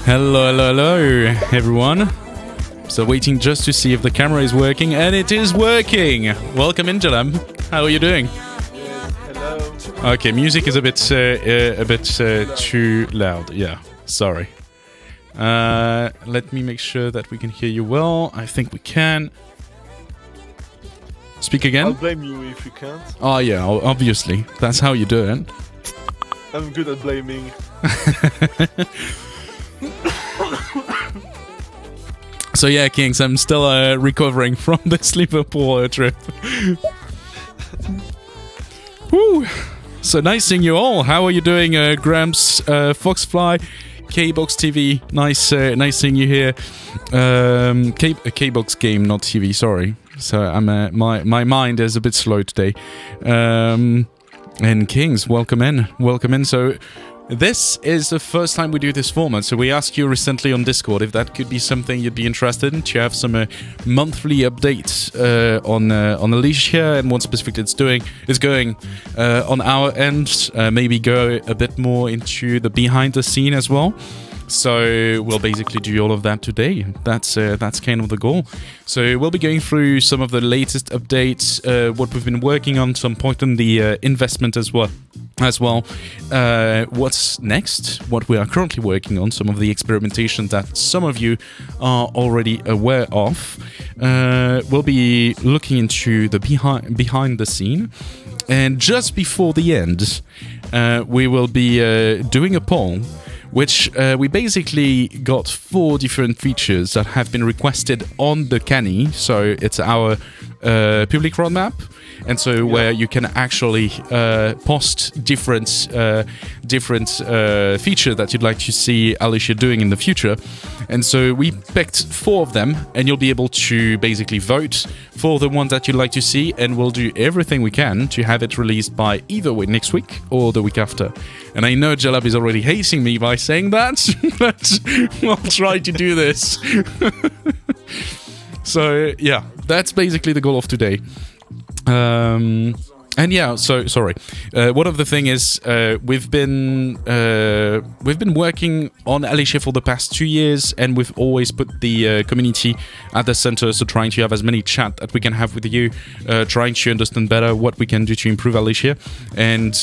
Hello, hello, hello, everyone. So waiting just to see if the camera is working, and it is working. Welcome in, Jalam. How are you doing? Hello. Okay, music is a bit too loud. Yeah, sorry. Let me make sure that we can hear you well. I think we can. Speak I'll again. blame you if you can't. Oh yeah, obviously. That's how you do it. I'm good at blaming. So yeah, Kings, I'm still recovering from this Liverpool trip. Woo! So nice seeing you all. How are you doing, Gramps, Foxfly, K-Box TV? Nice seeing you here. K-Box game, not TV. Sorry. So I'm my mind is a bit slow today. And Kings, welcome in. So this is the first time we do this format, so we asked you recently on Discord if that could be something you'd be interested in, to have some monthly updates on Alicia and what specifically it's going on our end. Maybe go a bit more into the behind the scene as well. So we'll basically do all of that today. That's kind of the goal. So we'll be going through some of the latest updates, what we've been working on, some point in the investment as well. What's next, what we are currently working on, some of the experimentation that some of you are already aware of. We'll be looking into the behind the scene. And just before the end, we will be doing a poll, which we basically got 4 different features that have been requested on the Canny. So it's our public roadmap. And so where you can actually post different features that you'd like to see Alicia doing in the future. And so we picked 4 of them, and you'll be able to basically vote for the ones that you'd like to see, and we'll do everything we can to have it released by either next week or the week after. And I know Jalab is already hating me by saying that, but we'll try to do this. So yeah, that's basically the goal of today. And yeah, so sorry. One of the thing is we've been working on Alicia for the past 2 years, and we've always put the community at the center. So trying to have as many chat that we can have with you, trying to understand better what we can do to improve Alicia. And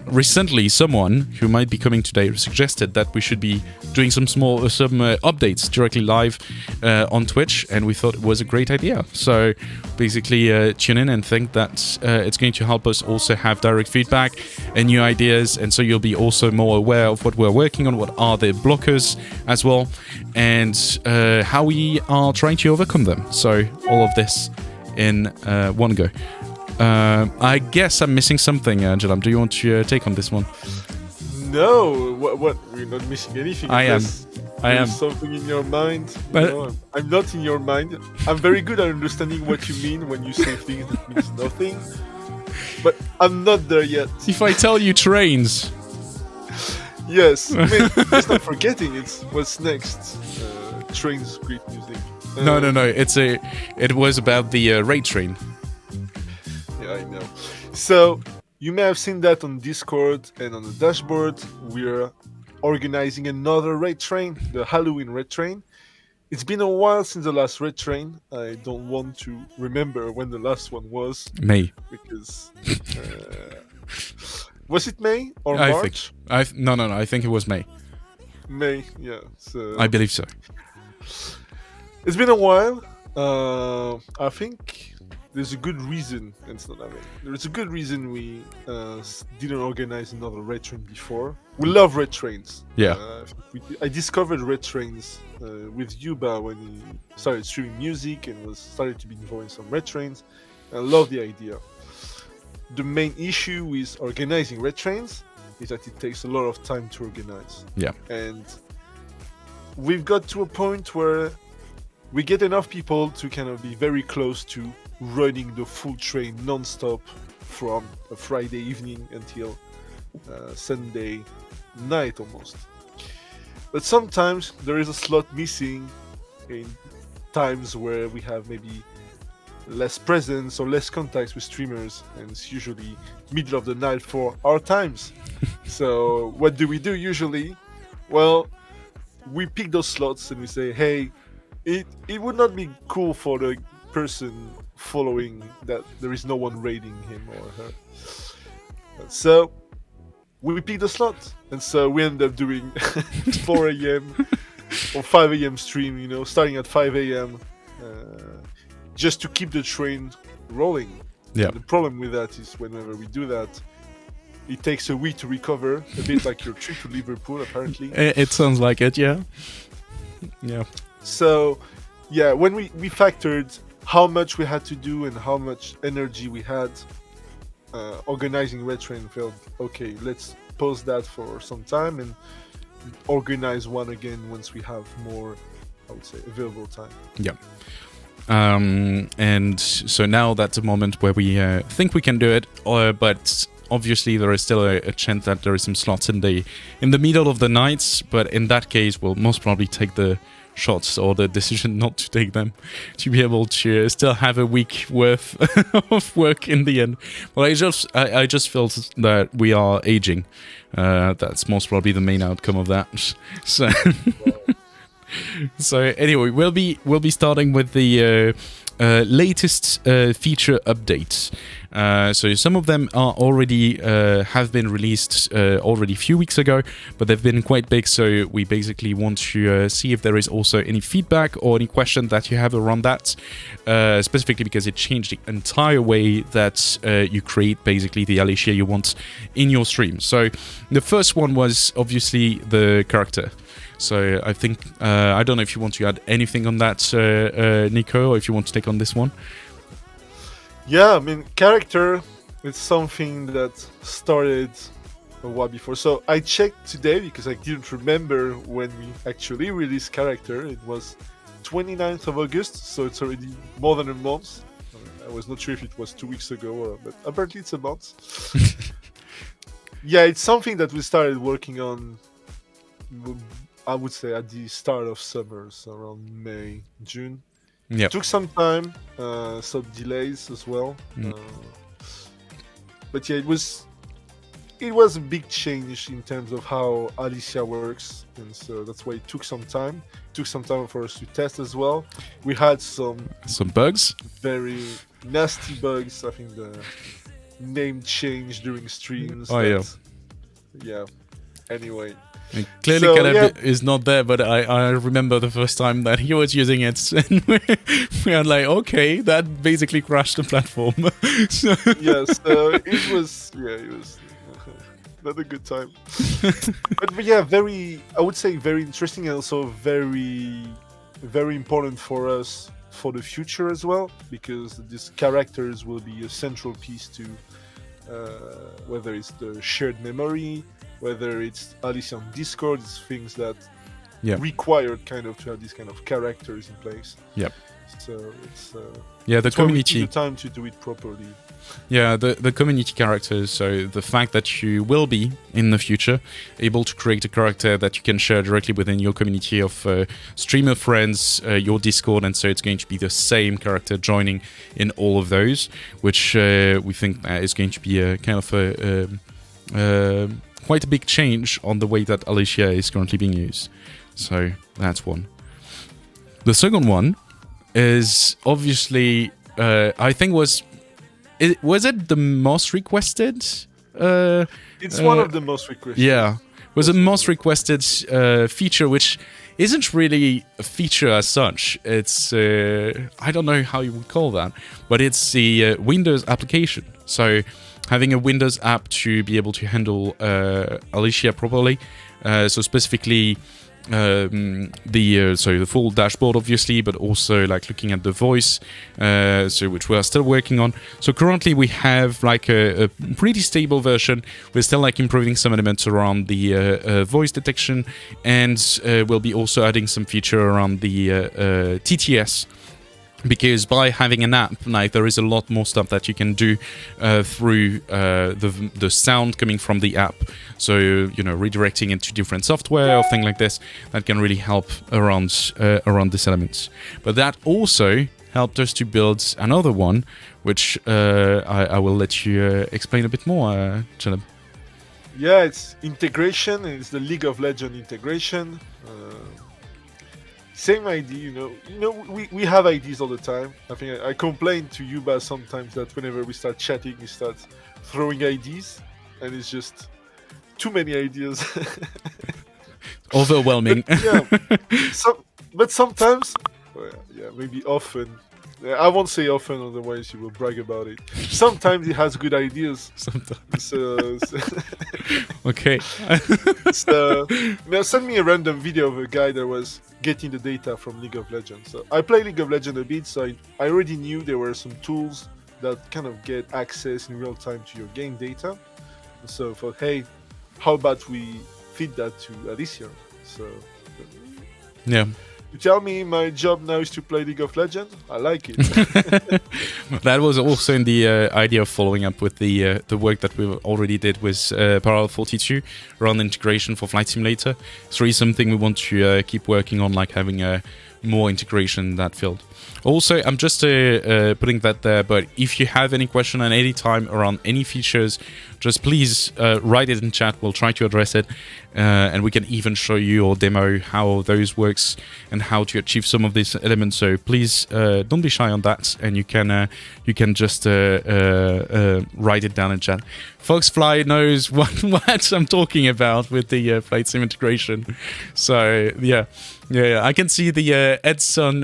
recently, someone who might be coming today suggested that we should be doing some updates directly live on Twitch, and we thought it was a great idea. So basically, tune in and think that it's going to help us also have direct feedback and new ideas, and so you'll be also more aware of what we're working on, what are the blockers as well, and how we are trying to overcome them. So all of this in one go. I guess I'm missing something, Angelam. Do you want to take on this one? No, what? We're not missing anything. I am. There's something in your mind. No, I'm not in your mind. I'm very good at understanding what you mean when you say things that means nothing. But I'm not there yet. If I tell you trains. Yes. I mean, let's not forgetting it's what's next. Trains, great music. No. It was about the raid train. Yeah, I know. So you may have seen that on Discord and on the dashboard. We're organizing another raid train, the Halloween raid train. It's been a while since the last raid train. I don't want to remember when the last one was. May. Because was it May or March? No. I think it was May. May, yeah. So I believe so. it's been a while. I think there's a good reason. It's not that way. There's a good reason we didn't organize another raid train before. We love raid trains. Yeah. I discovered raid trains with Yuba when he started streaming music and started to be involved in some raid trains. I love the idea. The main issue with organizing raid trains is that it takes a lot of time to organize. Yeah. And we've got to a point where we get enough people to kind of be very close to running the full train non-stop from a Friday evening until Sunday night almost. But sometimes there is a slot missing in times where we have maybe less presence or less contacts with streamers, and it's usually middle of the night for our times. So what do we do usually? Well, we pick those slots and we say, hey, it would not be cool for the person following that there is no one raiding him or her. So we pick the slot, and so we end up doing 4 a.m. or 5 a.m. stream, you know, starting at 5 a.m. Just to keep the train rolling. Yeah. And the problem with that is whenever we do that, it takes a week to recover, a bit like your trip to Liverpool, apparently. It sounds like it, yeah. Yeah. So, yeah, when we factored how much we had to do and how much energy we had organizing Red Train, felt okay, let's pause that for some time and organize one again once we have more, I would say, available time. Yeah. And so now that's a moment where we think we can do it, but obviously there is still a chance that there is some slots in the middle of the night. But in that case, we'll most probably take the shots or the decision not to take them to be able to still have a week worth of work in the end. Well, I just felt that we are aging. That's most probably the main outcome of that. So. So anyway, we'll be starting with the latest feature updates. So some of them are already have been released already a few weeks ago, but they've been quite big. So we basically want to see if there is also any feedback or any question that you have around that, specifically because it changed the entire way that you create basically the Alicia you want in your stream. So the first one was obviously the character. So I think, I don't know if you want to add anything on that, Nico, or if you want to take on this one. Yeah, I mean, character is something that started a while before. So I checked today because I didn't remember when we actually released character. It was 29th of August, so it's already more than a month. I was not sure if it was 2 weeks ago, but apparently it's a month. Yeah, it's something that we started working on, I would say, at the start of summer, so around May, June. Yeah. It took some time, some delays as well. But yeah, it was a big change in terms of how Alicia works, and so that's why it took some time. It took some time for us to test as well. We had some bugs, very nasty bugs. I think the name changed during streams. Oh yeah. Yeah. Anyway. And clearly, Caleb is not there, but I remember the first time that he was using it, and we are like, okay, that basically crashed the platform. So it was not a good time. but yeah, I would say very interesting, and also very, very important for us for the future as well, because these characters will be a central piece to whether it's the shared memory, whether it's Alicia on Discord, it's things that required kind of to have these kind of characters in place. Yep. So it's the community. The time to do it properly. Yeah, the community characters. So the fact that you will be in the future able to create a character that you can share directly within your community of streamer friends, your Discord, and so it's going to be the same character joining in all of those, which we think is going to be a kind of quite a big change on the way that Alicia is currently being used. So that's one. The second one is obviously, I think was it the most requested? It's one of the most requested. Yeah, was the most requested feature, which isn't really a feature as such. It's I don't know how you would call that, but it's the Windows application. So having a Windows app to be able to handle Alicia properly. So specifically the full dashboard, obviously, but also like looking at the voice, so which we are still working on. So currently we have like a pretty stable version. We're still like improving some elements around the voice detection, and we'll be also adding some feature around the TTS. Because by having an app, like there is a lot more stuff that you can do through the sound coming from the app. So redirecting it to different software or things like this that can really help around these elements. But that also helped us to build another one, which I will let you explain a bit more, Caleb. Yeah, it's integration. It's the League of Legends integration. Same idea, we have ideas all the time. I think I complain to Yuba sometimes that whenever we start chatting, he starts throwing ideas, and it's just too many ideas. Overwhelming. Yeah, but sometimes, well, yeah, maybe often. I won't say often, otherwise you will brag about it. Sometimes he has good ideas. Sometimes. So, Okay. send me a random video of a guy that was getting the data from League of Legends. So I play League of Legends a bit, so I already knew there were some tools that kind of get access in real time to your game data. So I thought, hey, how about we feed that to Alicia? So Yeah. you tell me my job now is to play League of Legends? I like it. That was also in the idea of following up with the work that we already did with Parallel 42 around integration for Flight Simulator. It's really something we want to keep working on, like having more integration in that field. Also, I'm just putting that there, but if you have any question at any time around any features, just please write it in chat. We'll try to address it, and we can even show you or demo how those works and how to achieve some of these elements. So please don't be shy on that, and you can just write it down in chat. Foxfly knows what I'm talking about with the Flight Sim integration. So yeah, I can see the Edson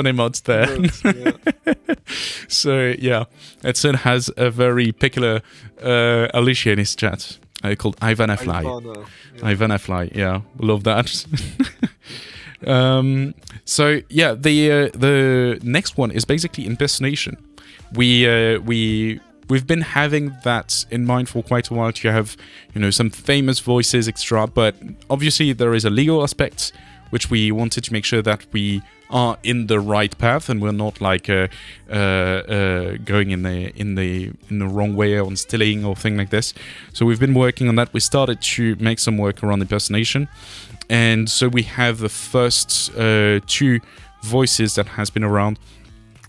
emotes there. Yeah. So yeah, Edson has a very peculiar Alicia in his chat called Ivanafly. Ivanafly, yeah, love that. So yeah, the next one is basically impersonation. We've been having that in mind for quite a while to have, some famous voices extra, but obviously there is a legal aspect which we wanted to make sure that we are in the right path and we're not like going in the wrong way on stealing or thing like this. So we've been working on that. We started to make some work around impersonation, and so we have the first two voices that has been around,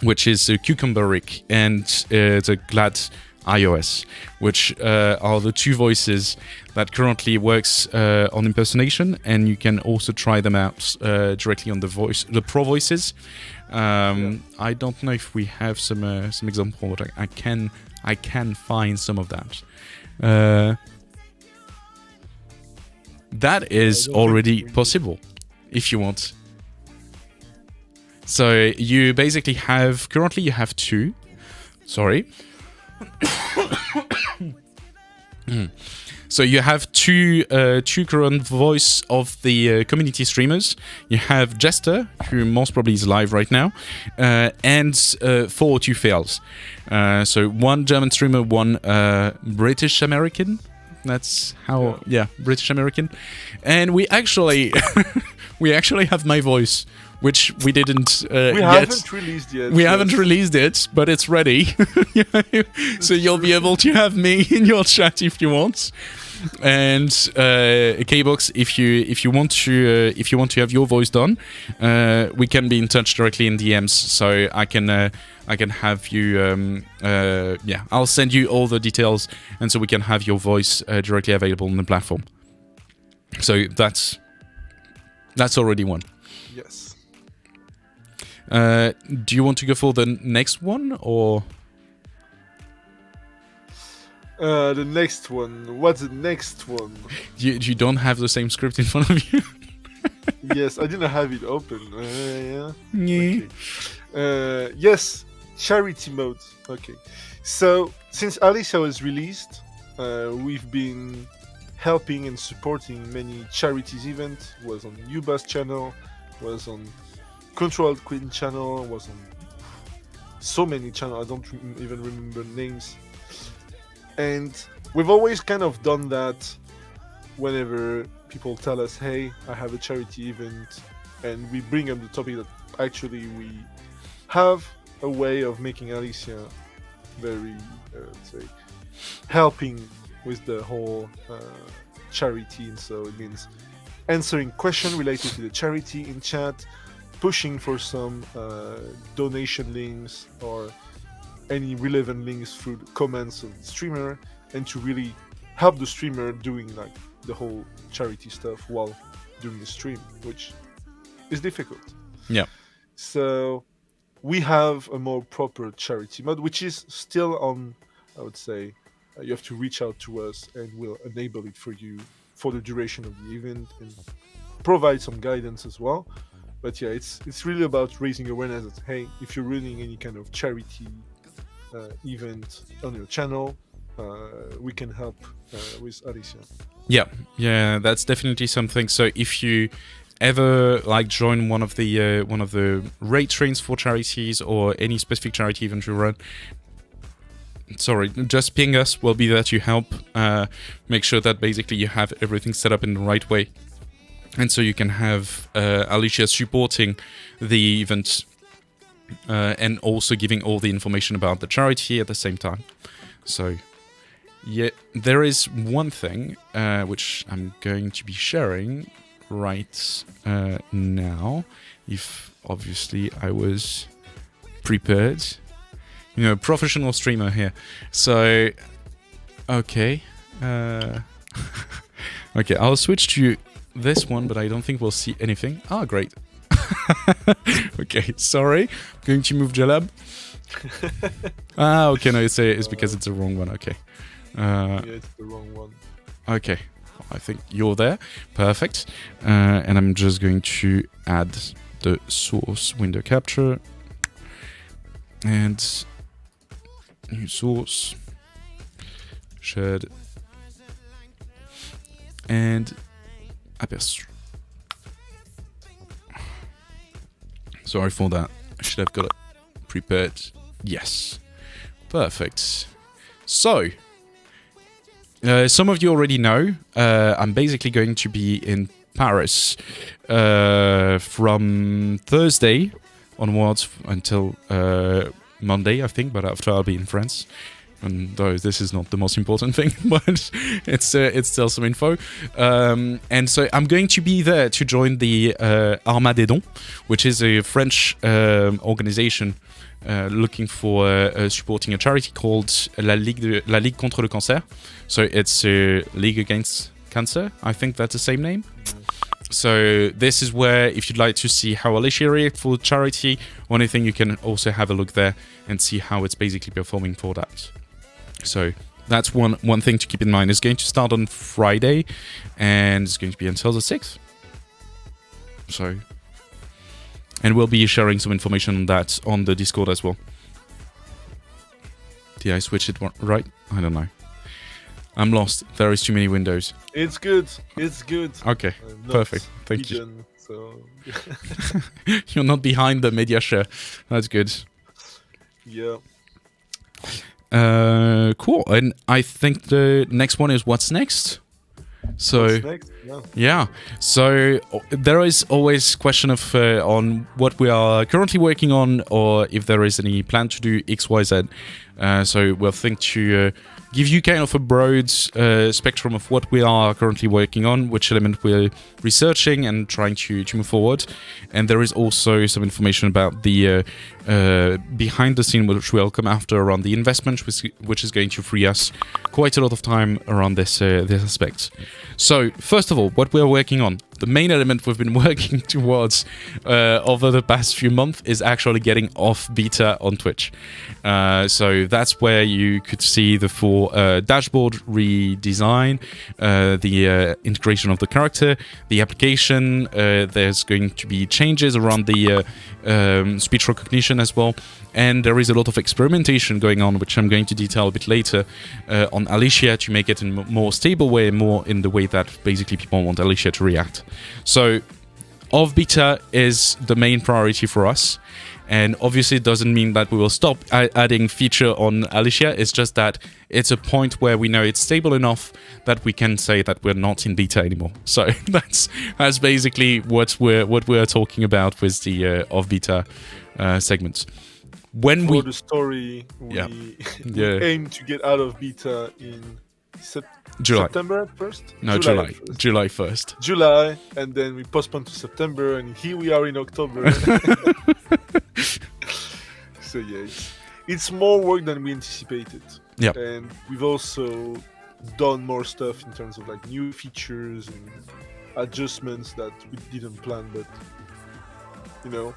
which is Cucumber Rick and the Glad iOS, which are the two voices that currently works on impersonation, and you can also try them out directly on the Pro Voices. I don't know if we have some example, but I can find some of that. That is already possible, if you want. So you basically currently you have two. Sorry. So you have two current voice of the community streamers. You have Jester, who most probably is live right now, and 402 Fails. So one German streamer, one British American. That's how, British American. And we actually have my voice, which we didn't we haven't released yet. We haven't released it, but it's ready. So you'll be able to have me in your chat if you want. And Kbox, if you want to have your voice done, we can be in touch directly in DMs. So I can have you. I'll send you all the details, and so we can have your voice directly available on the platform. So that's already one. Yes. Do you want to go for the next one, or? The next one. What's the next one? You don't have the same script in front of you? Yes, I didn't have it open. Yeah. Okay. Yes, charity mode. Okay. So, since Alicia was released, we've been helping and supporting many charities events. Was on Yuba's channel, was on Controlled Queen channel, was on so many channels. I don't even remember names. And we've always kind of done that whenever people tell us, hey, I have a charity event, and we bring up the topic that actually we have a way of making Alicia very, let's say, helping with the whole charity. And so it means answering questions related to the charity in chat, pushing for some donation links or any relevant links through the comments of the streamer, and to really help the streamer doing like the whole charity stuff while doing the stream, which is difficult. Yeah. So we have a more proper charity mode, which is still on, I would say, you have to reach out to us and we'll enable it for you for the duration of the event and provide some guidance as well. But yeah, it's really about raising awareness that, hey, if you're running any kind of charity event on your channel, we can help with Alicia. Yeah, that's definitely something. So if you ever like join one of the raid trains for charities or any specific charity event you run, sorry, just ping us. We'll be there to help. Make sure that basically you have everything set up in the right way, and so you can have Alicia supporting the event and also giving all the information about the charity at the same time. So yeah, there is one thing which I'm going to be sharing right now, if obviously I was prepared. You know, professional streamer here. So, okay. Okay, I'll switch to this one, but I don't think we'll see anything. Ah, great. Okay, sorry. I'm going to move Jalab. Okay, no, it's because it's the wrong one. Okay. Yeah, it's the wrong one. Okay, I think you're there. Perfect. And I'm just going to add the source window capture. And new source. Shared. And aperçu. Sorry for that. I should have got it prepared. Yes. Perfect. So, some of you already know, I'm basically going to be in Paris from Thursday onwards until Monday, I think, but after I'll be in France. And though this is not the most important thing, but it's still some info. And so I'm going to be there to join the Armada des Dons, which is a French organization looking for supporting a charity called La Ligue contre le Cancer. So it's a League Against Cancer. I think that's the same name. So this is where, if you'd like to see how Alicia reacts for charity or anything, you can also have a look there and see how it's basically performing for that. So that's one thing to keep in mind. It's going to start on Friday and it's going to be until the 6th. So, and we'll be sharing some information on that on the Discord as well. Did I switch it right? I don't know. I'm lost. There is too many windows. It's good. It's good. Okay, perfect. Thank you. So you're not behind the media share. That's good. Yeah. Cool. And I think the next one is what's next. So what's next? Yeah. So there is always question of on what we are currently working on, or if there is any plan to do X, Y, Z. So we'll think to give you kind of a broad spectrum of what we are currently working on, which element we're researching and trying to move forward. And there is also some information about the behind the scene, which will come after, around the investment, which is going to free us quite a lot of time around this aspect. So first of all, what we're working on. The main element we've been working towards over the past few months is actually getting off beta on Twitch. So that's where you could see the full dashboard redesign, the integration of the character, the application. There's going to be changes around the speech recognition as well. And there is a lot of experimentation going on, which I'm going to detail a bit later on Alicia to make it in a more stable way, more in the way that basically people want Alicia to react. So off beta is the main priority for us. And obviously it doesn't mean that we will stop adding feature on Alicia. It's just that it's a point where we know it's stable enough that we can say that we're not in beta anymore. So that's basically what we're talking about with the off beta segments. When for the story, we aim to get out of beta in September 1st? No, July 1st. July, and then we postponed to September, and here we are in October. So yeah, it's more work than we anticipated. Yeah. And we've also done more stuff in terms of like new features and adjustments that we didn't plan, but you know,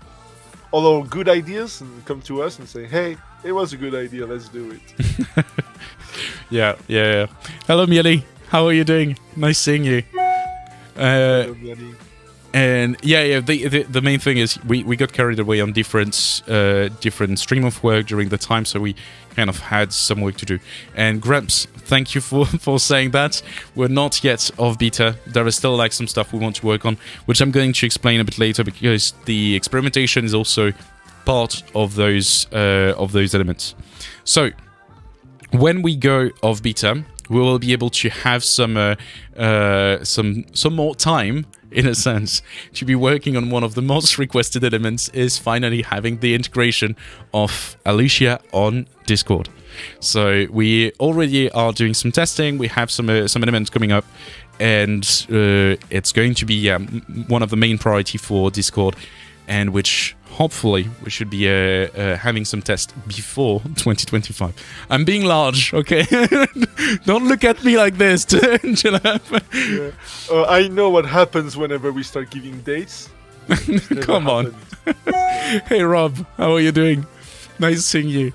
all our good ideas and come to us and say, hey, it was a good idea, let's do it. Yeah. Hello, Mieli. How are you doing? Nice seeing you. And the main thing is we got carried away on different stream of work during the time, so we kind of had some work to do. And Gramps, thank you for saying that. We're not yet off beta. There is still like some stuff we want to work on, which I'm going to explain a bit later, because the experimentation is also part of those elements. So when we go off beta, we will be able to have some more time, in a sense, to be working on one of the most requested elements, is finally having the integration of Alicia on Discord. So we already are doing some testing. We have some elements coming up, and it's going to be one of the main priority for Discord, and which hopefully we should be having some tests before 2025. I'm being large, okay? Don't look at me like this. Yeah. I know what happens whenever we start giving dates. Come on. Hey Rob, how are you doing? Nice seeing you.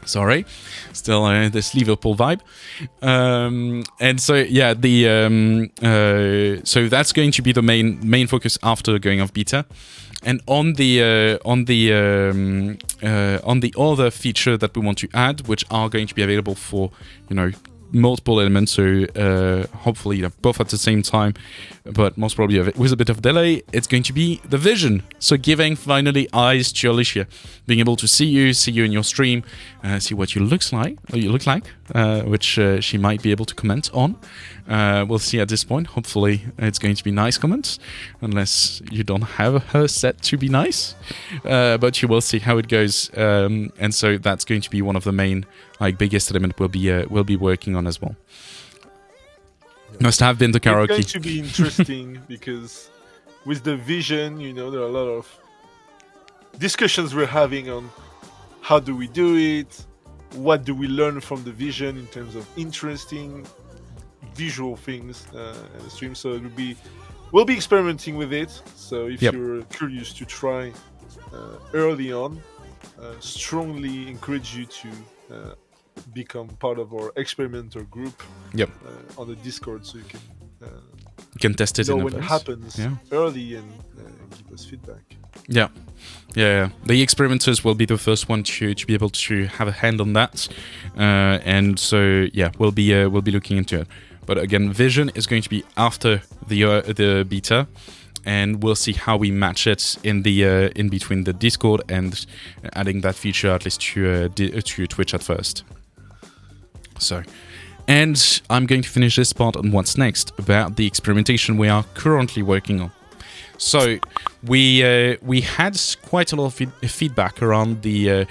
Sorry, still this Liverpool vibe. So that's going to be the main focus after going off beta. And on the other feature that we want to add, which are going to be available for multiple elements, so hopefully both at the same time, but most probably with a bit of delay, it's going to be the vision. So giving finally eyes to Alicia, being able to see you in your stream, see what you look like, which she might be able to comment on. We'll see at this point. Hopefully it's going to be nice comments, unless you don't have her set to be nice, but you will see how it goes. And so that's going to be one of the main, biggest element we'll be working on as well. Must have been the karaoke. It's going to be interesting because with the vision, there are a lot of discussions we're having on how do we do it, what do we learn from the vision in terms of interesting visual things in the stream. So we'll be experimenting with it. So if you're curious to try early on, strongly encourage you to become part of our experimenter group on the Discord, so you can test it know in when it happens early and give us feedback. Yeah. The experimenters will be the first one to be able to have a hand on that, and so we'll be looking into it. But again, vision is going to be after the beta, and we'll see how we match it in between the Discord and adding that feature at least to Twitch at first. So, and I'm going to finish this part on what's next about the experimentation we are currently working on. So we had quite a lot of feedback around the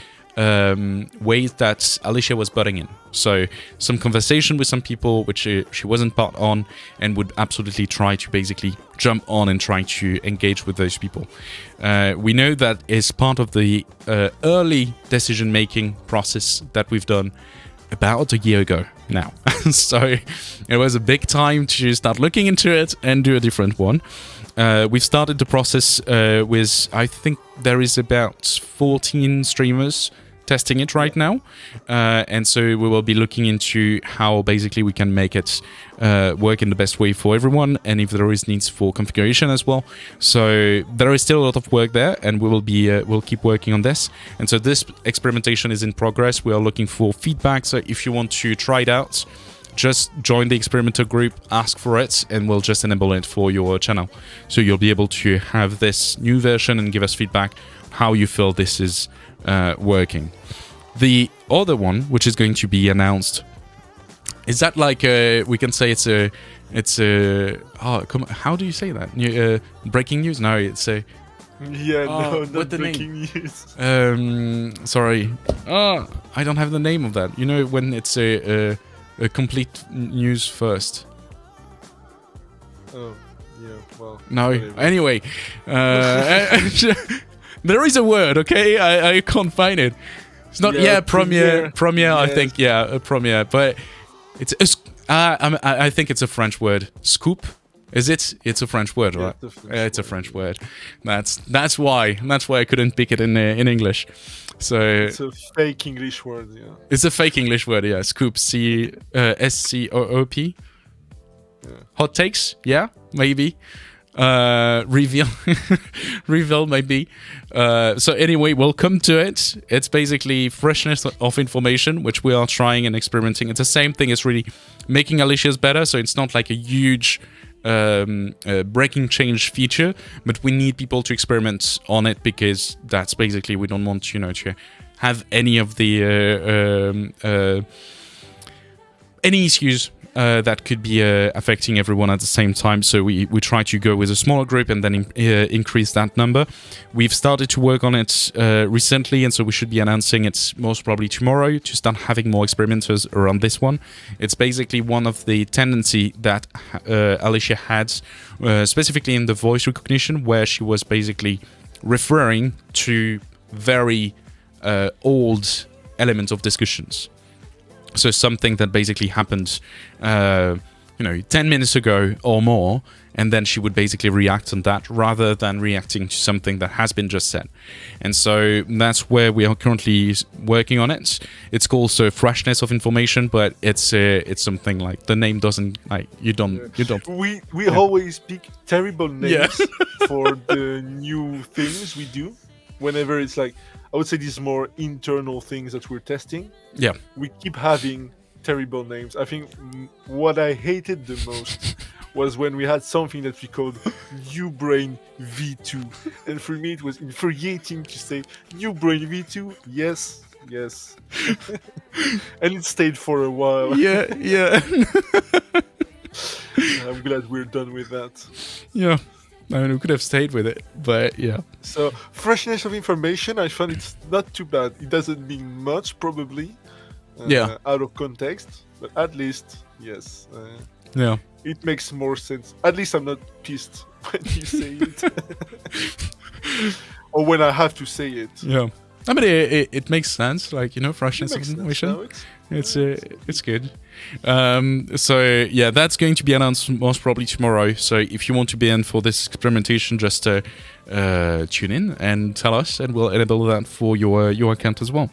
ways that Alicia was butting in. So some conversation with some people which she wasn't part on, and would absolutely try to basically jump on and try to engage with those people. We know that is part of the early decision-making process that we've done about a year ago now. So it was a big time to start looking into it and do a different one. We've started the process with, I think there is about 14 streamers testing it right now, and so we will be looking into how basically we can make it work in the best way for everyone, and if there is needs for configuration as well. So there is still a lot of work there, and we will be we'll keep working on this. And so this experimentation is in progress. We are looking for feedback, so if you want to try it out, just join the experimenter group, ask for it, and we'll just enable it for your channel. So you'll be able to have this new version and give us feedback how you feel this is working. The other one, which is going to be announced, is that like we can say it's a how do you say that? Breaking news? No, it's a not breaking news. Sorry. I don't have the name of that. When it's a complete news first. Oh, yeah, well. No, whatever. anyway. There is a word, okay? I can't find it. It's not premiere. Premiere, yes. I think a premiere, but it's I think it's a French word. Scoop. Is it? It's a French word, right? It's a French word. That's why I couldn't pick it in English. So it's a fake English word. Yeah. It's a fake English word. Yeah. Scoop. SCOOP. Yeah. Hot takes. Yeah. Maybe. Reveal. Reveal maybe. So anyway, we'll come to it. It's basically freshness of information, which we are trying and experimenting. It's the same thing. It's really making Alicia's better. So it's not like a huge breaking change feature, but we need people to experiment on it, because that's basically, we don't want to have any of the any issues that could be affecting everyone at the same time. So we try to go with a smaller group and then increase that number. We've started to work on it recently, and so we should be announcing it most probably tomorrow to start having more experimenters around this one. It's basically one of the tendency that Alicia had, specifically in the voice recognition, where she was basically referring to very old elements of discussions. So something that basically happened, 10 minutes ago or more, and then she would basically react on that rather than reacting to something that has been just said. And so that's where we are currently working on it. It's called freshness of information, but it's something like the name doesn't you don't. We always pick terrible names for the new things we do. Whenever it's I would say these more internal things that we're testing. Yeah. We keep having terrible names. I think what I hated the most was when we had something that we called New Brain V2. And for me, it was infuriating to say, New Brain V2? Yes. And it stayed for a while. Yeah. I'm glad we're done with that. Yeah. I mean, we could have stayed with it, but yeah. So, freshness of information, I find it's not too bad. It doesn't mean much, probably, out of context, but at least, yes. It makes more sense. At least I'm not pissed when you say it. Or when I have to say it. Yeah. I mean, it makes sense, freshness of information. It's good. So yeah, that's going to be announced most probably tomorrow. So if you want to be in for this experimentation, just tune in and tell us, and we'll enable that for your account as well.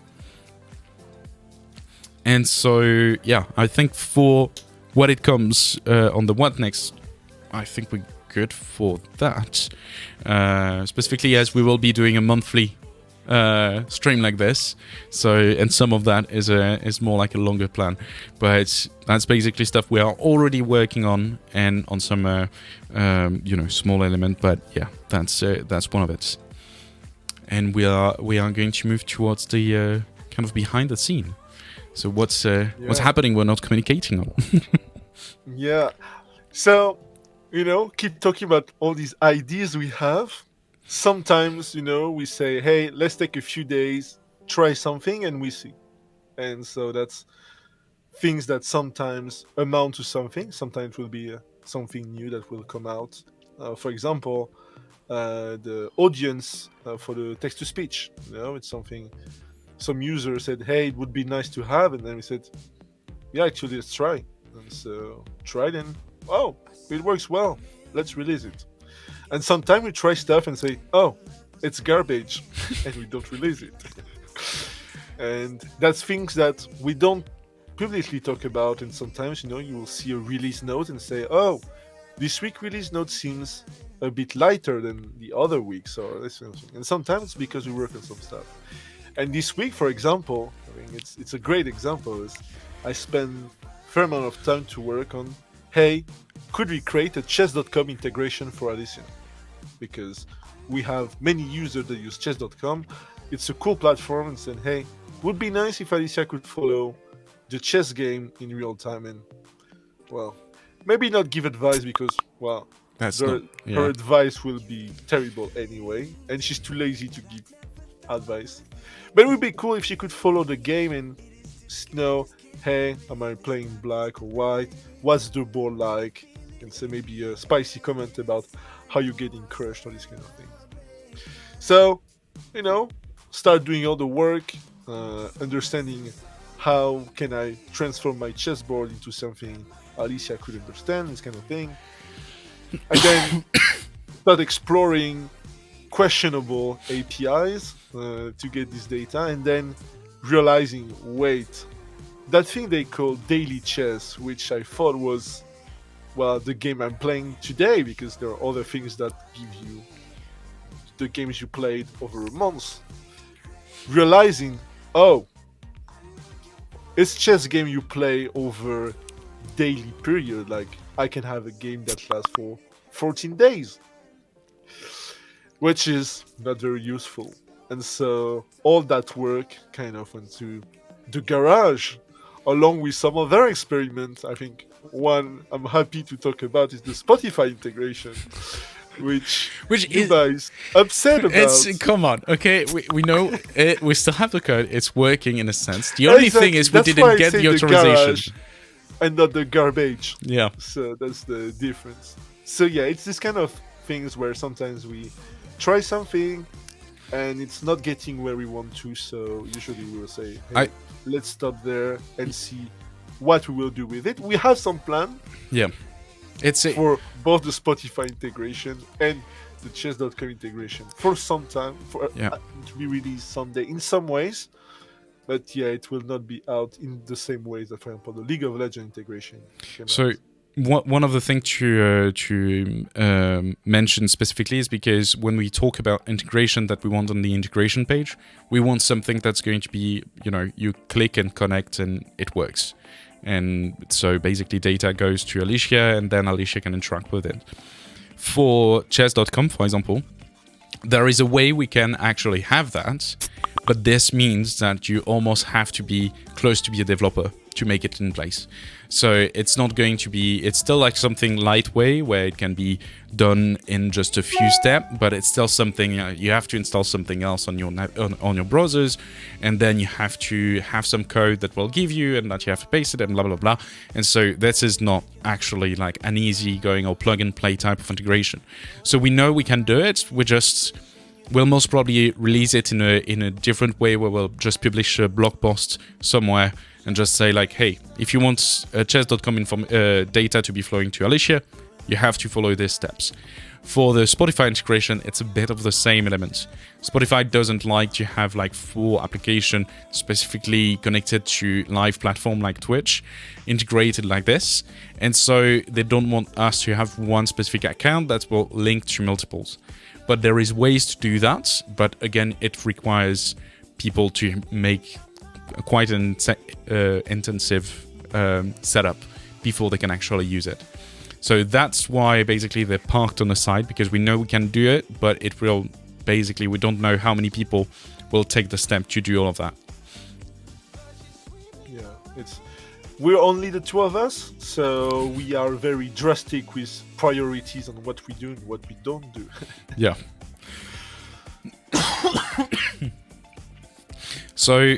And so yeah, I think for what it comes on the what next, I think we're good for that. Specifically, as we will be doing a monthly stream like this, and some of that is more like a longer plan, but that's basically stuff we are already working on, and on some small element, but yeah, that's one of it. And we are going to move towards the kind of behind the scene. So what's happening we're not communicating on. Yeah, so keep talking about all these ideas we have. Sometimes, we say, hey, let's take a few days, try something, and we see. And so that's things that sometimes amount to something. Sometimes it will be something new that will come out. For example, the audience for the text-to-speech. It's something some user said, hey, it would be nice to have. And then we said, yeah, actually, let's try. And so tried, and oh, it works well. Let's release it. And sometimes we try stuff and say, oh, it's garbage, and we don't release it. And that's things that we don't publicly talk about. And sometimes, you will see a release note and say, oh, this week release note seems a bit lighter than the other weeks, or this kind of thing. And sometimes it's because we work on some stuff. And this week, for example, it's a great example. I spent a fair amount of time to work on, hey, could we create a chess.com integration for Alicia? Because we have many users that use chess.com. It's a cool platform, and said, hey, would be nice if Alicia could follow the chess game in real time. And, well, maybe not give advice, because, well, her advice will be terrible anyway, and she's too lazy to give advice. But it would be cool if she could follow the game and know, hey, am I playing black or white? What's the board like? And say maybe a spicy comment about how you're getting crushed or this kind of thing. So start doing all the work, understanding how can I transform my chessboard into something Alicia could understand, this kind of thing, and then start exploring questionable APIs to get this data, and then realizing, wait, that thing they call daily chess, which I thought was, well, the game I'm playing today, because there are other things that give you the games you played over a month. Realizing, oh, it's chess game you play over daily period. Like, I can have a game that lasts for 14 days, which is not very useful. And so all that work kind of went to the garage, along with some other experiments. I think one I'm happy to talk about is the Spotify integration, which you is guys upset about. come on, okay, we know it, we still have the code, it's working in a sense. The only thing is we That's why didn't I get say the garage authorization. and not the garbage. Yeah. So that's the difference. So yeah, it's this kind of things where sometimes we try something and it's not getting where we want to. So usually we will say, hey, let's stop there and see what we will do with it. We have some plan. Yeah. It's for both the Spotify integration and the chess.com integration for some time, for to be released someday in some ways. But yeah, it will not be out in the same ways that, for example, the League of Legends integration came out. One of the things to mention specifically is because when we talk about integration that we want on the integration page, we want something that's going to be, you click and connect and it works. And so basically data goes to Alicia and then Alicia can interact with it. For chess.com, for example, there is a way we can actually have that, but this means that you almost have to be close to be a developer to make it in place. So it's not going to be, it's still like something lightweight where it can be done in just a few steps, but it's still something, you have to install something else on your on your browsers, and then you have to have some code that will give you and that you have to paste it and blah, blah, blah. And so this is not actually like an easy going or plug and play type of integration. So we know we can do it, we'll most probably release it in a different way where we'll just publish a blog post somewhere and just say like, hey, if you want chess.com data to be flowing to Alicia, you have to follow these steps. For the Spotify integration, it's a bit of the same elements. Spotify doesn't like to have like full application specifically connected to live platform like Twitch, integrated like this. And so they don't want us to have one specific account that will link to multiples. But there is ways to do that. But again, it requires people to make quite an intensive setup before they can actually use it. So that's why basically they're parked on the side, because we know we can do it, but it will basically, we don't know how many people will take the step to do all of that. Yeah, we're only the two of us, so we are very drastic with priorities on what we do and what we don't do. Yeah. So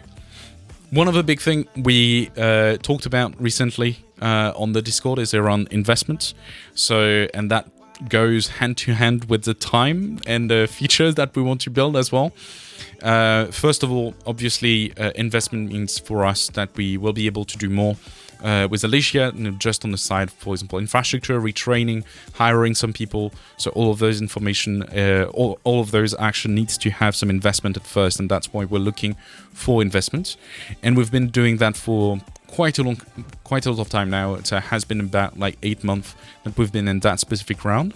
one of the big things we talked about recently on the Discord is around investment. So, and that goes hand to hand with the time and the features that we want to build as well. First of all, obviously, investment means for us that we will be able to do more with Alicia, just on the side, for example, infrastructure, retraining, hiring some people. So all of those information, all of those action needs to have some investment at first, and that's why we're looking for investment. And we've been doing that for quite a lot of time now. It has been about like 8 months that we've been in that specific round.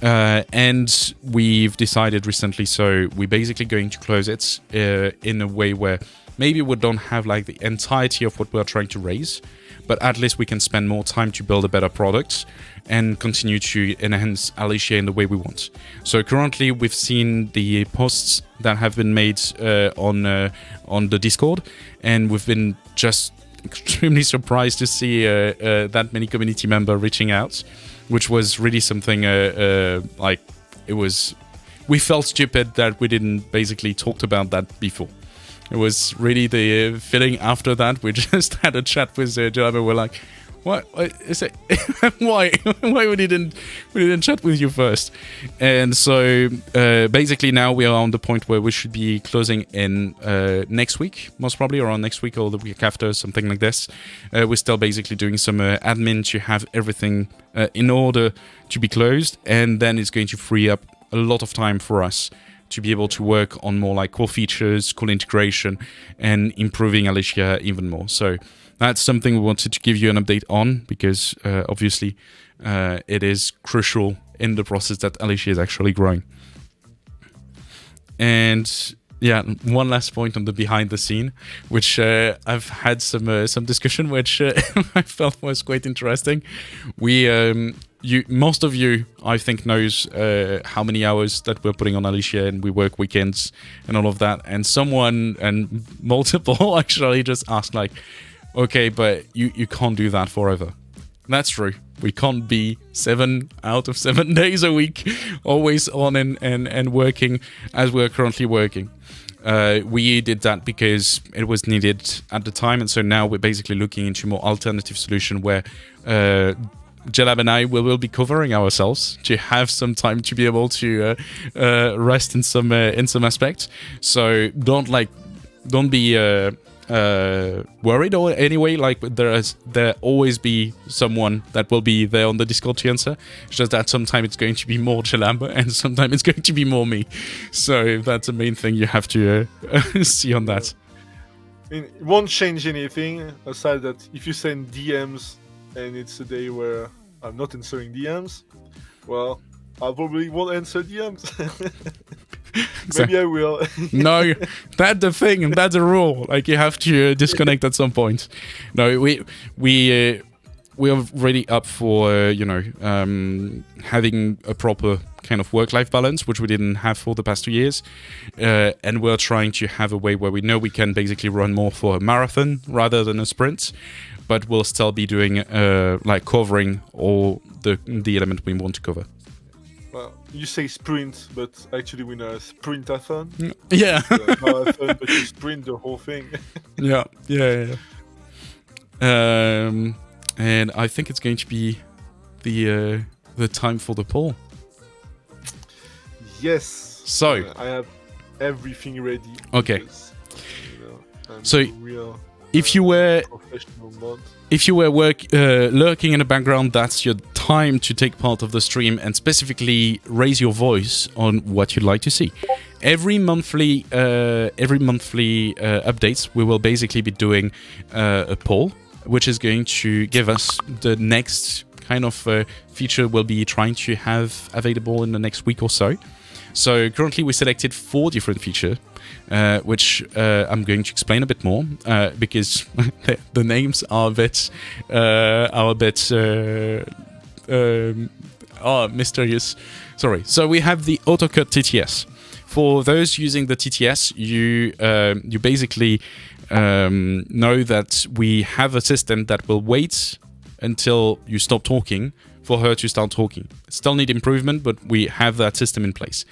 And we've decided recently, so we're basically going to close it in a way where maybe we don't have like the entirety of what we're trying to raise, but at least we can spend more time to build a better product and continue to enhance Alicia in the way we want. So currently we've seen the posts that have been made on the Discord, and we've been just extremely surprised to see that many community members reaching out, which was really something like it was. We felt stupid that we didn't basically talked about that before. It was really the feeling after that. We just had a chat with Jelaba. We're like, What is it? Why? Why we didn't chat with you first? And so basically now we are on the point where we should be closing in next week, most probably around next week or the week after, something like this. We're still basically doing some admin to have everything in order to be closed, and then it's going to free up a lot of time for us to be able to work on more like cool features, cool integration, and improving Alicia even more. So that's something we wanted to give you an update on, because obviously it is crucial in the process that Alicia is actually growing. And yeah, one last point on the behind the scene, which I've had some discussion, which I felt was quite interesting. Most of you, I think, knows how many hours that we're putting on Alicia, and we work weekends and all of that. And someone, and multiple actually, just asked like, okay, but you can't do that forever. That's true. We can't be 7 out of 7 days a week always on and working as we're currently working. We did that because it was needed at the time, and so now we're basically looking into more alternative solution where Jelab and I will be covering ourselves to have some time to be able to rest in some aspects. So don't be worried or anyway. Like there always be someone that will be there on the Discord to answer. It's just that sometimes it's going to be more Jelab and sometimes it's going to be more me. So that's the main thing you have to see on that. It won't change anything aside that if you send DMs and it's a day where I'm not answering DMs, well, I probably won't answer DMs. Maybe I will. No, that's the thing, and that's the rule. Like, you have to disconnect at some point. No, we are really up for having a proper kind of work-life balance, which we didn't have for the past 2 years, and we're trying to have a way where we know we can basically run more for a marathon rather than a sprint, but we'll still be doing like covering all the element we want to cover. Well, you say sprint, but actually we know a sprintathon. Yeah. Marathon, but you sprint the whole thing. Yeah. And I think it's going to be the time for the poll. Yes. So I have everything ready. Okay. Because, I'm So, a real, if you were professional mod. lurking in the background, that's your time to take part of the stream and specifically raise your voice on what you'd like to see. Every monthly updates, we will basically be doing a poll, which is going to give us the next kind of feature we'll be trying to have available in the next week or so. So currently we selected 4 different features, which I'm going to explain a bit more because the names are a bit mysterious. Sorry. So we have the AutoCut TTS. For those using the TTS, you basically know that we have a system that will wait until you stop talking for her to start talking. Still need improvement, but we have that system in place.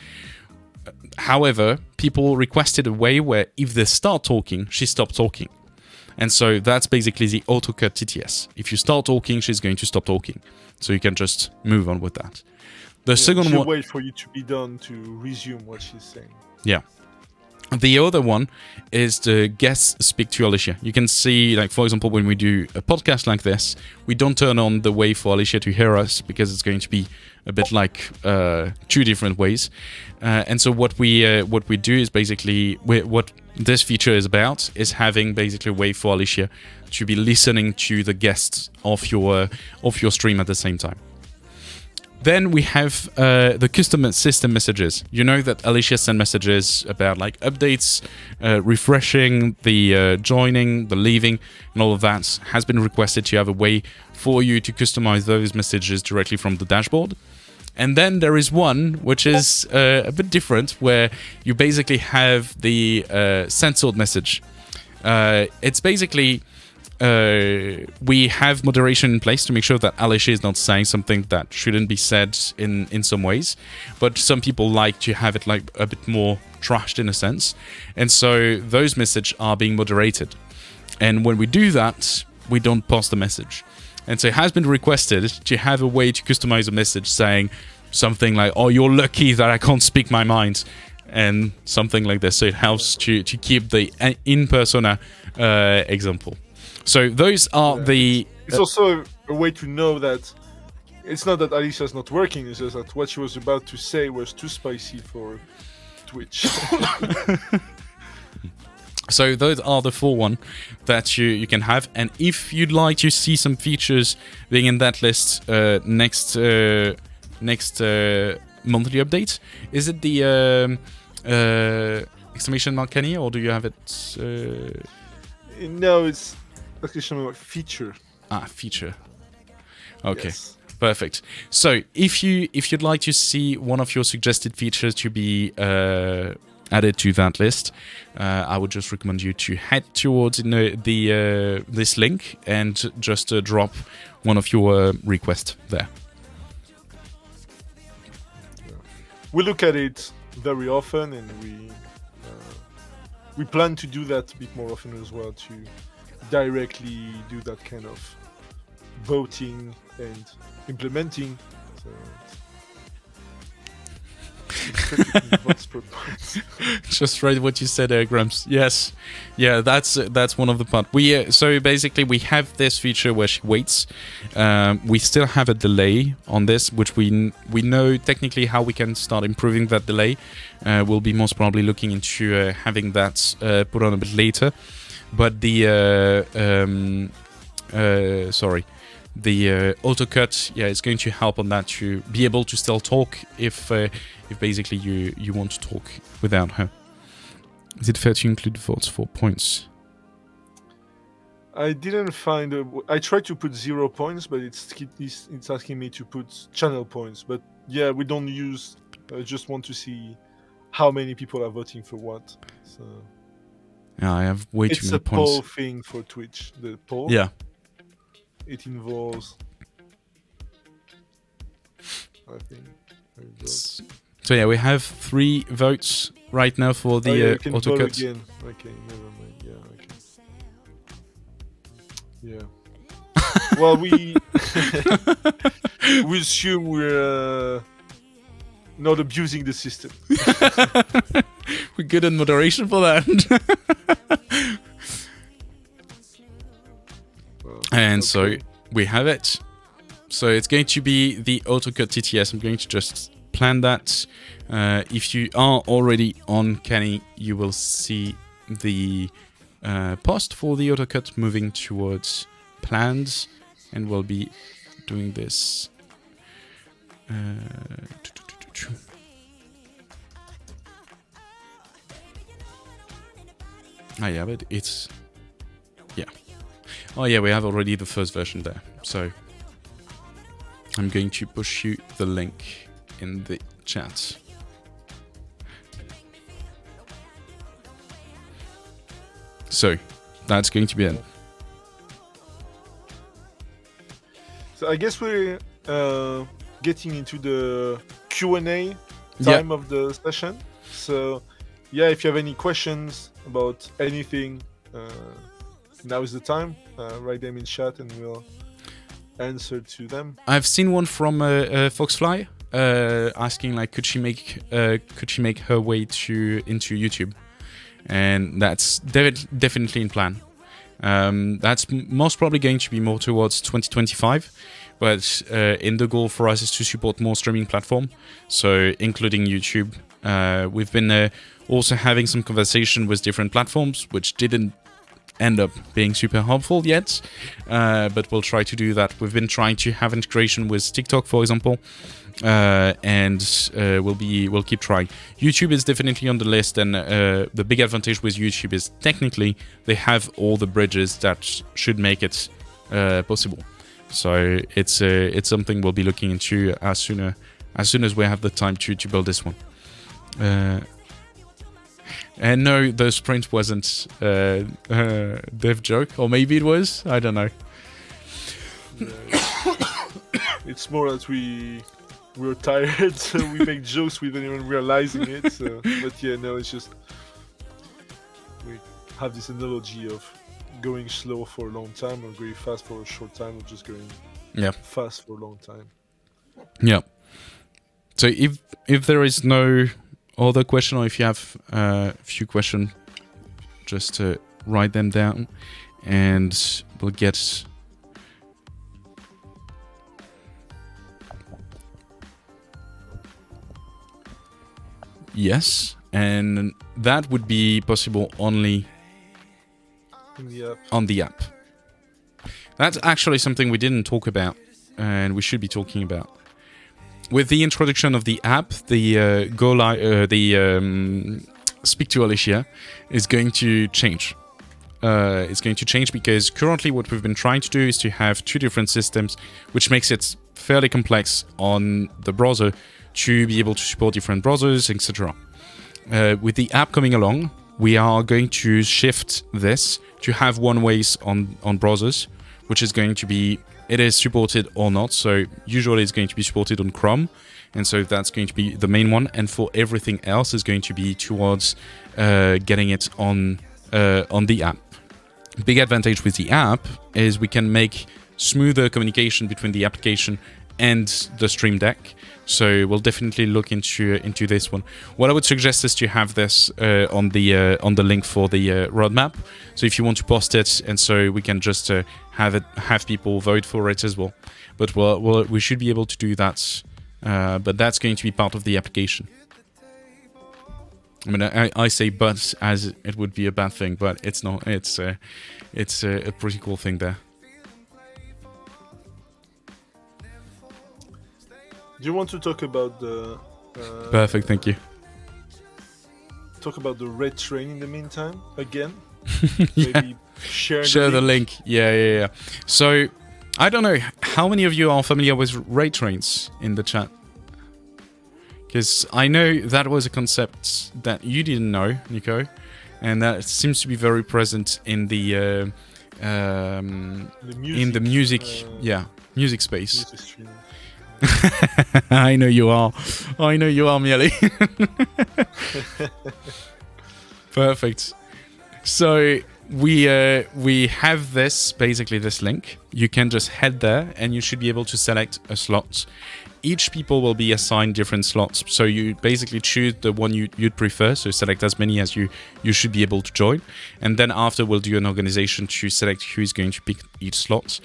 However, people requested a way where if they start talking, she stops talking. And so that's basically the AutoCut TTS. If you start talking, she's going to stop talking. So you can just move on with that. The second she'll one... wait for you to be done to resume what she's saying. Yeah. The other one is the guests speak to Alicia. You can see, like, for example, when we do a podcast like this, we don't turn on the way for Alicia to hear us because it's going to be a bit like 2 different ways. And so what we do is basically, what this feature is about is having basically a way for Alicia to be listening to the guests of your stream at the same time. Then we have the custom system messages. You know that Alicia sent messages about like updates, refreshing, the joining, the leaving, and all of that has been requested to have a way for you to customize those messages directly from the dashboard. And then there is one which is a bit different, where you basically have the censored message. It's basically... we have moderation in place to make sure that Alicia is not saying something that shouldn't be said in some ways, but some people like to have it like a bit more trashed in a sense, and so those messages are being moderated. And when we do that, we don't post the message. And so it has been requested to have a way to customize a message saying something like, "Oh, you're lucky that I can't speak my mind," and something like this. So it helps to keep the in persona example. So those are the. It's also a way to know that it's not that Alicia's not working. It's just that what she was about to say was too spicy for Twitch. So those are the 4 that you can have, and if you'd like to see some features being in that list next monthly update, is it the exclamation mark Kenny, or do you have it? No, it's exclamation mark feature. Feature. Okay. Yes. Perfect. So if you'd like to see one of your suggested features to be added to that list, I would just recommend you to head towards this link and just drop one of your requests there. We look at it very often, and we plan to do that a bit more often as well, to directly do that kind of voting and implementing. So votes per point. Just right what you said, Grams. Yes, yeah, that's one of the part. We so basically we have this feature where she waits. We still have a delay on this, which we know technically how we can start improving that delay. We'll be most probably looking into having that put on a bit later. But the autocut, yeah, it's going to help on that to be able to still talk if basically you want to talk without her. Is it fair to include votes for points? I didn't find. I tried to put 0 points, but it's asking me to put channel points. But yeah, we don't use. I just want to see how many people are voting for what. So yeah, I have way too many points. It's a poll thing for Twitch. The poll. Yeah. It involves, I think. So yeah, we have 3 votes right now for the autocut. Again. Okay, never mind. Yeah, okay. Yeah. Well, we assume we're not abusing the system. We're good in moderation for that. And so we have it. So it's going to be the AutoCut TTS. I'm going to just plan that. If you are already on Kenny, you will see the post for the AutoCut moving towards plans, and we'll be doing this. Yeah, but it's... Yeah. Oh yeah, we have already the first version there. So I'm going to push you the link in the chat. So that's going to be it. So I guess we're getting into the Q&A time of the session. So yeah, if you have any questions about anything, now is the time. Write them in chat and we'll answer to them. I've seen one from Foxfly asking like, could she make her way into YouTube, and that's definitely in plan. That's most probably going to be more towards 2025, but in the goal for us is to support more streaming platform, so including YouTube. We've been also having some conversation with different platforms, which didn't end up being super helpful yet, but we'll try to do that. We've been trying to have integration with TikTok, for example, and we'll keep trying. YouTube is definitely on the list, and the big advantage with YouTube is technically they have all the bridges that should make it possible. So it's something we'll be looking into as soon as we have the time to build this one. And no, the sprint wasn't dev joke, or maybe it was. I don't know. It's more that we're tired, so we make jokes without even realizing it. So, but yeah, no, it's just we have this analogy of going slow for a long time, or going fast for a short time, or just going Yeah. fast for a long time. Yeah. So if there is no other question, or if you have a few questions, just write them down, and we'll get. Yes, and that would be possible only In the app. on the app. That's actually something we didn't talk about, and we should be talking about. With the introduction of the app, the Speak to Alicia is going to change. It's going to change because currently what we've been trying to do is to have two different systems, which makes it fairly complex on the browser to be able to support different browsers, etc. With the app coming along, we are going to shift this to have one-ways on browsers, which is going to be, it is supported or not. So usually it's going to be supported on Chrome, and so that's going to be the main one. And for everything else is going to be towards getting it on the app. Big advantage with the app is we can make smoother communication between the application and the Stream Deck. So we'll definitely look into this one. What I would suggest is to have this on the link for the roadmap. So if you want to post it, and so we can just have people vote for it as well. But we should be able to do that. But that's going to be part of the application. I mean, I say but as it would be a bad thing, but it's not. It's a pretty cool thing there. Do you want to talk about the? Perfect, thank you. Talk about the red train in the meantime again. Yeah. Maybe share the link. Yeah. So I don't know how many of you are familiar with raid trains in the chat. Because I know that was a concept that you didn't know, Nico, and that seems to be very present in the music space. Music stream. I know you are, Miele. Perfect. So we have this link. You can just head there, and you should be able to select a slot. Each people will be assigned different slots, so you basically choose the one you'd prefer, so select as many as you should be able to join, and then after we'll do an organization to select who is going to pick each slot,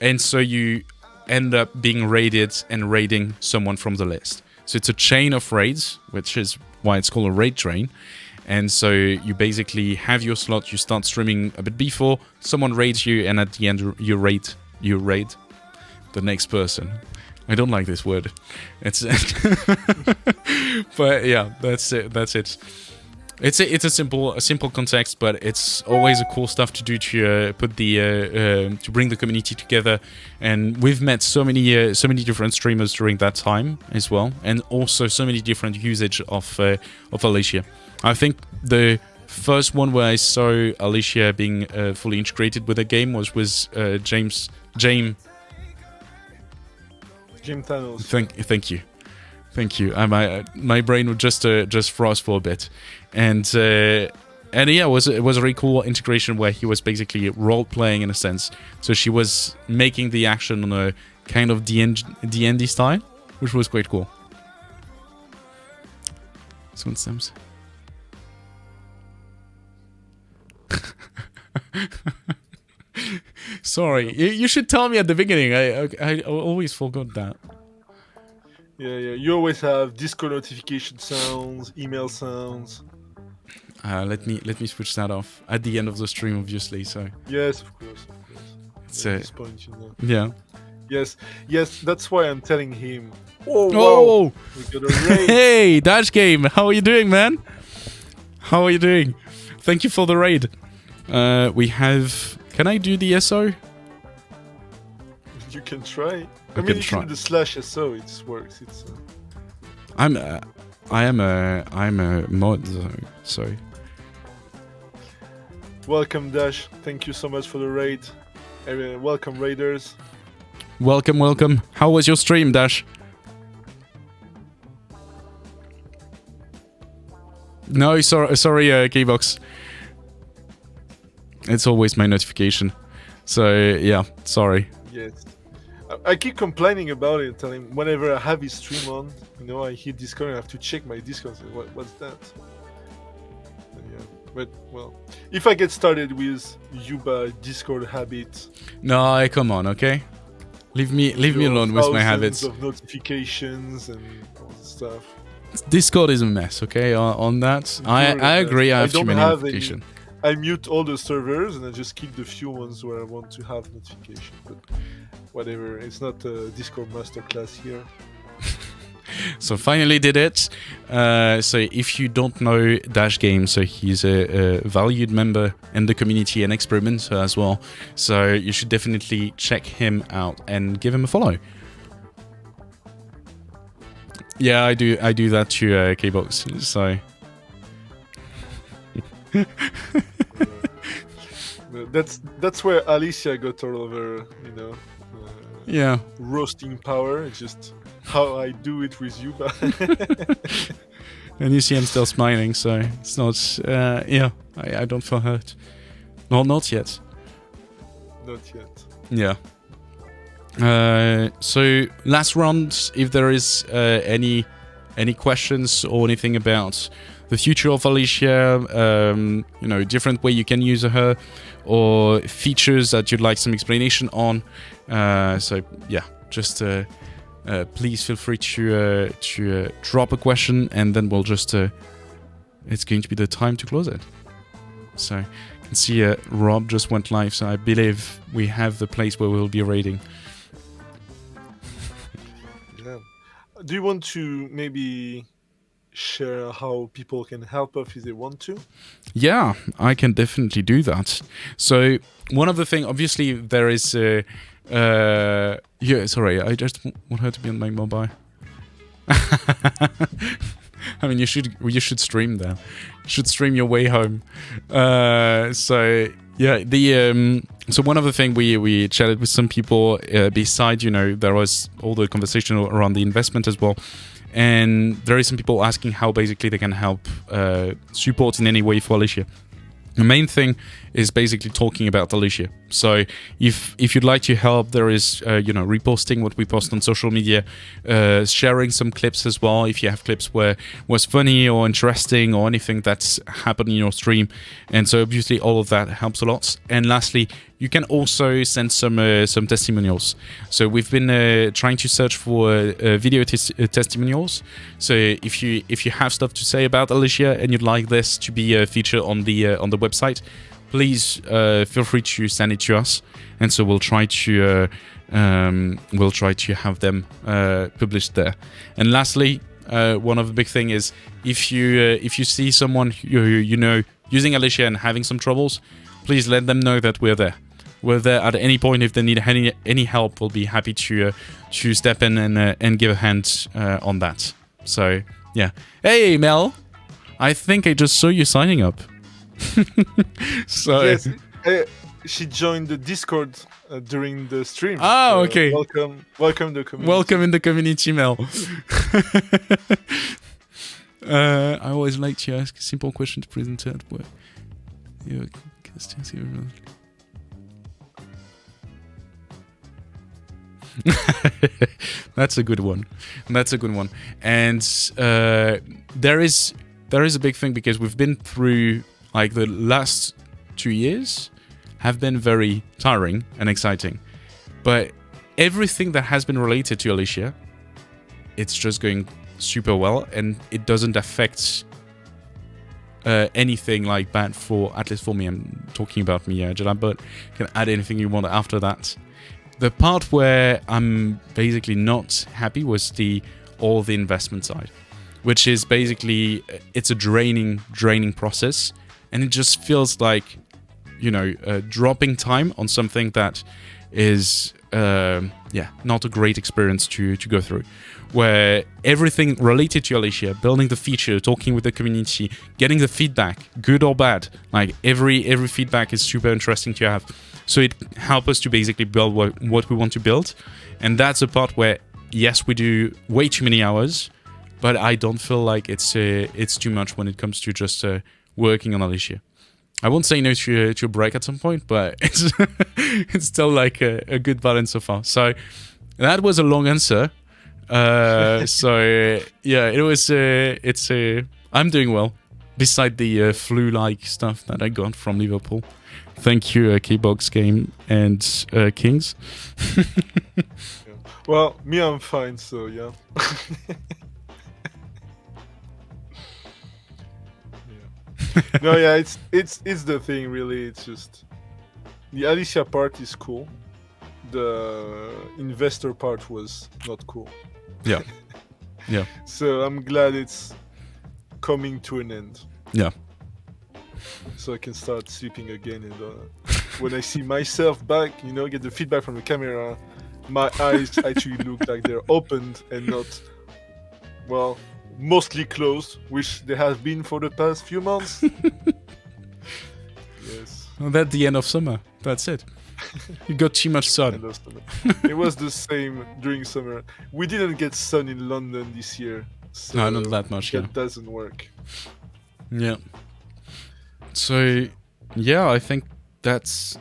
and so you end up being raided and raiding someone from the list. So it's a chain of raids, which is why it's called a raid train, and so you basically have your slot, you start streaming a bit before, someone raids you, and at the end you raid the next person. I don't like this word. It's but yeah, that's it. It's a simple context, but it's always a cool stuff to do to put the to bring the community together. And we've met so many different streamers during that time as well, and also so many different usage of Alicia. I think the first one where I saw Alicia being fully integrated with the game was James Thanos. Thank you. My brain would just froze for a bit, and yeah, it was a really cool integration where he was basically role playing in a sense. So she was making the action on a kind of D&D style, which was quite cool. Swin Sims. Sorry, you should tell me at the beginning. I always forgot that. Yeah. You always have Discord notification sounds, email sounds. Let me switch that off at the end of the stream, obviously. So Yes, of course. it's At this point, you know. yeah. Yes. That's why I'm telling him. Oh, Oh, wow, we got a raid. hey, Dash Game, how are you doing, man? How are you doing? Thank you for the raid. We have. Can I do the SO? You can try. I can try. The /SO, it works. It's. I'm a mod though, so. Welcome, Dash. Thank you so much for the raid. Welcome, raiders. Welcome. How was your stream, Dash? No, sorry, Kbox. It's always my notification. So yeah, sorry. Yes. I keep complaining about it, telling him whenever I have his stream on, I hit Discord and I have to check my Discord. Say, what's that? And yeah. But well, if I get started with Yuba Discord habit, No, come on, okay? Leave me alone with my habits. Of notifications and all this stuff. Discord is a mess, okay? On that, I agree. I have too many notifications. I mute all the servers and I just keep the few ones where I want to have notification. But whatever, it's not a Discord masterclass here. So finally did it. So if you don't know Dash Games, so he's a valued member in the community and experimenter as well. So you should definitely check him out and give him a follow. Yeah, I do that to K-Box. So that's where Alicia got all of her, yeah, roasting power. It's just how I do it with you. And you see I'm still smiling, so it's not. Yeah, I don't feel hurt. No, not yet. Not yet. Yeah. So last round, if there is any questions or anything about the future of Alicia, different way you can use her, or features that you'd like some explanation on. So yeah, just please feel free to drop a question, and then we'll just it's going to be the time to close it. So you can see Rob just went live, so I believe we have the place where we'll be raiding. Yeah. Do you want to maybe share how people can help us if they want to? Yeah, I can definitely do that. So one of the things, obviously, there is. Yeah, sorry, I just want her to be on my mobile. I mean, you should stream there. You should stream your way home. So yeah, so one of the things we chatted with some people. Besides, there was all the conversation around the investment as well. And there is some people asking how basically they can help support in any way for Alicia. The main thing is basically talking about Alicia. So if you'd like to help, there is reposting what we post on social media, sharing some clips as well if you have clips where was funny or interesting or anything that's happened in your stream. And so obviously all of that helps a lot. And lastly, you can also send some testimonials. So we've been trying to search for video testimonials. So if you have stuff to say about Alicia and you'd like this to be featured on the website, please feel free to send it to us, and so we'll try to have them published there. And lastly, one of the big thing is if you see someone you using Alicia and having some troubles, please let them know that we're there. We're there at any point. If they need any help, we'll be happy to step in and give a hand on that. So yeah. Hey Mel, I think I just saw you signing up. So yes, she joined the Discord during the stream. Oh, okay. Welcome the community. Welcome in the community, Mel. I always like to ask a simple question to present at work. That's a good one. And there is a big thing because we've been through, like, the last 2 years have been very tiring and exciting, but everything that has been related to Alicia, it's just going super well, and it doesn't affect anything like bad for, at least for me. I'm talking about me, Jalab, but you can add anything you want after that. The part where I'm basically not happy was all the investment side, which is basically, it's a draining process, and it just feels like, dropping time on something that is not a great experience to go through, where everything related to Alicia, building the feature, talking with the community, getting the feedback, good or bad, like every feedback is super interesting to have. So it helps us to basically build what we want to build. And that's a part where, yes, we do way too many hours, but I don't feel like it's too much when it comes to just working on Alicia. I won't say no to a break at some point, but it's it's still like a good balance so far. So that was a long answer. So yeah, it was. It's. I'm doing well, beside the flu-like stuff that I got from Liverpool. Thank you, Keybox Game and Kings. Yeah. Well, me, I'm fine, so yeah. Yeah. No, yeah, it's the thing, really. It's just the Alicia part is cool. The investor part was not cool. Yeah. Yeah. So I'm glad it's coming to an end. Yeah. So I can start sleeping again, and when I see myself back, get the feedback from the camera, my eyes actually look like they're opened and not, well, mostly closed, which they have been for the past few months. Yes. Well, that's the end of summer. That's it. You got too much sun. End of summer. It was the same during summer. We didn't get sun in London this year. So No, not that much. that Yeah. doesn't work. Yeah. So, yeah, I think that's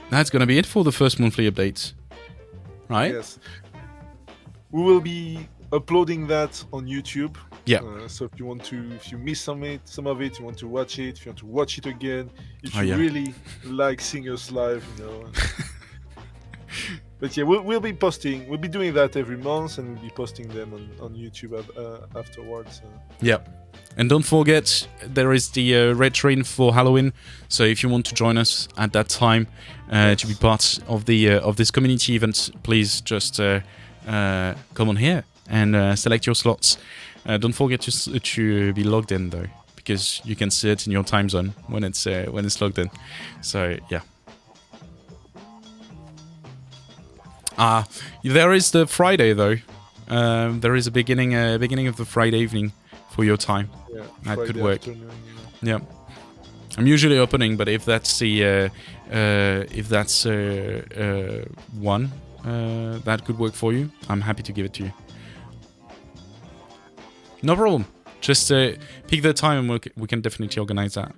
gonna be it for the first monthly update, right? Yes. We will be uploading that on YouTube. Yeah. So if you miss some of it, you want to watch it, if you want to watch it again, if Oh, you yeah. really like seeing us live, But yeah, we'll be posting. We'll be doing that every month, and we'll be posting them on YouTube afterwards. Yeah. And don't forget, there is the Red Train for Halloween. So if you want to join us at that time to be part of the of this community event, please just come on here and select your slots. Don't forget to be logged in though, because you can see it in your time zone when it's logged in. So yeah. There is the Friday though. There is a beginning of the Friday evening for your time. Yeah, That could Friday work. afternoon, Yeah, I'm usually opening, but if that's the one that could work for you, I'm happy to give it to you. No problem. Just pick the time, and we can definitely organize that.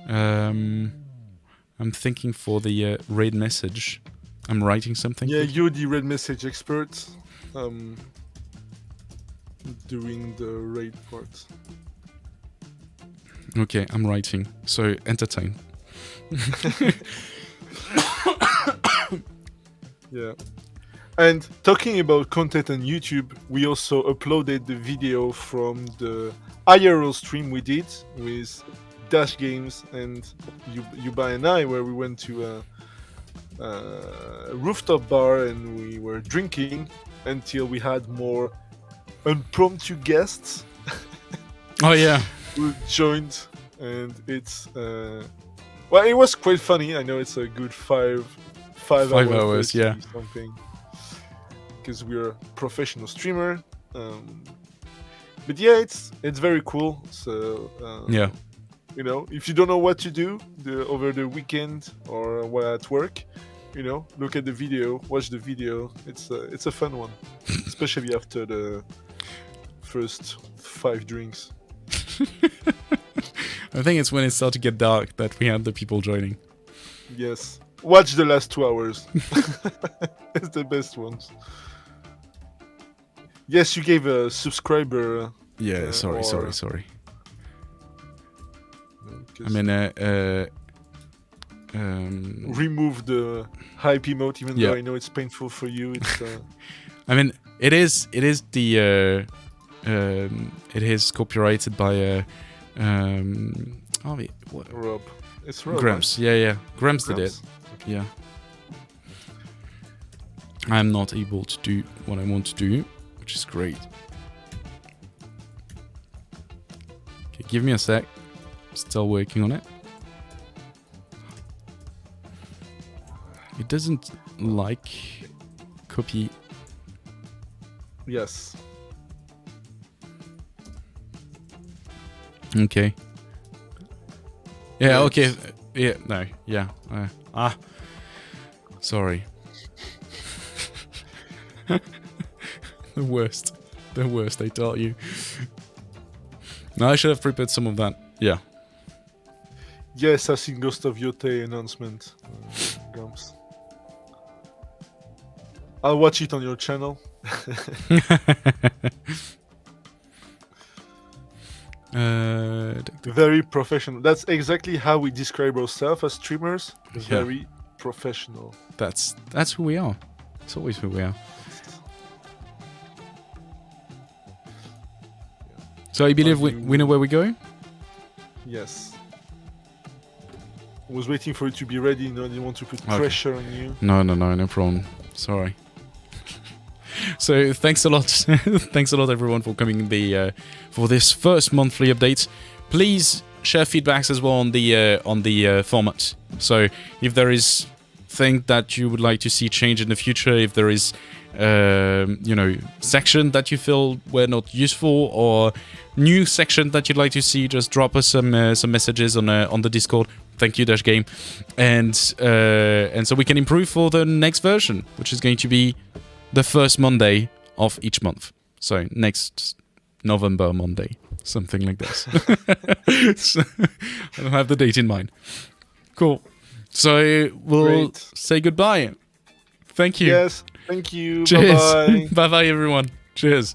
I'm thinking for the raid message. I'm writing something. Yeah, you're the red message expert. Doing the raid part. Okay, I'm writing. So entertain. Yeah. And talking about content on YouTube, we also uploaded the video from the IRL stream we did with Dash Games and Yuba and I, where we went to a rooftop bar and we were drinking until we had more impromptu guests Oh yeah. who joined, and it's well, it was quite funny. I know it's a good five 5 hours, hours, yeah. something, because we're a professional streamer. But yeah, it's very cool. So Yeah. if you don't know what to do over the weekend or while at work, look at the video, watch the video. It's a fun one, especially after the first 5 drinks. I think it's when it started to get dark that we had the people joining. Yes, watch the last 2 hours. It's the best ones. Yes, you gave a subscriber. Yeah, sorry. I I mean, remove the hype emote, even Yeah. though I know it's painful for you. It's I mean, it is the it is copyrighted by what? Rob. It's Rob. Gramps. Yeah. Gramps did it. Gramps. Yeah. I'm not able to do what I want to do, which is great. Okay, give me a sec. Still working on it. It doesn't like copy. Yes. Okay. Yeah, Yeah, okay. Yeah, no. Yeah. Sorry. The worst. The worst, I tell you. No, I should have prepared some of that. Yeah. Yes, I've seen Ghost of Yote announcement. Gumps. I'll watch it on your channel. Very professional. That's exactly how we describe ourselves as streamers. Very professional. That's who we are. It's always who we are. So I believe we know where we're going? Yes. I was waiting for you to be ready. I didn't want to put pressure on you. No problem. Sorry. So thanks a lot. Thanks a lot, everyone, for coming for this first monthly update. Please share feedbacks as well on the format. So if there is thing that you would like to see change in the future, if there is section that you feel were not useful or new section that you'd like to see, just drop us some messages on the Discord. Thank you, Dash Game, and so we can improve for the next version, which is going to be the first Monday of each month. So next November Monday, something like this. So, I don't have the date in mind. Cool. So we'll say goodbye. Thank you. Yes. Thank you. Cheers. Bye-bye. Bye-bye, everyone. Cheers.